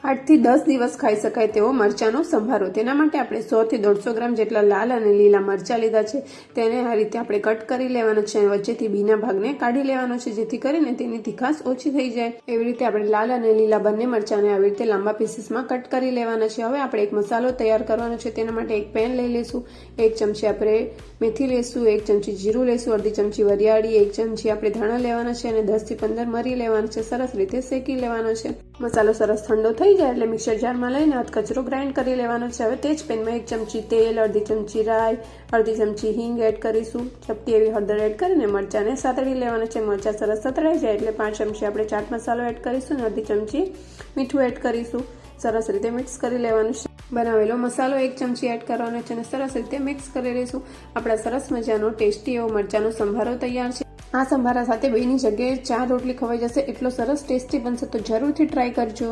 8 થી 10 દિવસ ખાઈ શકાય તેવો મરચાંનો સંભારો। તેના માટે આપણે 100 થી 150 ગ્રામ જેટલા લાલ અને લીલા મરચાં લીધા છે। તેને આ રીતે આપણે કટ કરી લેવાનો છે અને વચ્ચેથી બીના ભાગને કાઢી લેવાનો છે, જેથી કરીને તેની તીખાશ ઓછી થઈ જાય। એવી રીતે આપણે લાલ અને લીલા બંને મરચાંને આવી રીતે લાંબા પીસીસમાં કટ કરી લેવાના છે। હવે આપણે એક મસાલો તૈયાર કરવાનો છે। તેના માટે એક પેન લઈ લઈશું, 1 ચમચી આપણે મેથી લઈશું, 1 ચમચી જીરું લઈશું, અડધી ચમચી વરિયાળી, 1 ચમચી આપણે ધાણા લેવાના છે અને 10 થી 15 મરી લેવાના છે। સરસ રીતે શેકી લેવાનો છે। મસાલો સરસ ઠંડો થઈ જાય એટલે મિક્સર જારમાં લઈને અધકચરો ગ્રાઇન્ડ કરી લેવાનો છે। હવે તે જ પેનમાં 1 ચમચી તેલ, અડધી ચમચી રાઈ, અડધી ચમચી હિંગ એડ કરીશું, ચપટી એવી હળદર એડ કરીને મરચાંને સાતળી લેવાના છે। મરચાં સરસ સતળાઈ જાય એટલે 5 ચમચી આપણે ચાટ મસાલો એડ કરીશું અને અડધી ચમચી મીઠું એડ કરીશું। સરસ રીતે મિક્સ કરી લેવાનું છે। બનાવેલો મસાલો 1 ચમચી એડ કરવાનો છે અને સરસ રીતે મિક્સ કરી લઈશું। આપણા સરસ મજાનો ટેસ્ટી એવો મરચાંનો સંભારો તૈયાર છે। આ સંભારા સાથે બેની જગ્યાએ 4 રોટલી ખવાઈ જશે, એટલો સરસ ટેસ્ટી બનશે, તો જરૂરથી ટ્રાય કરજો।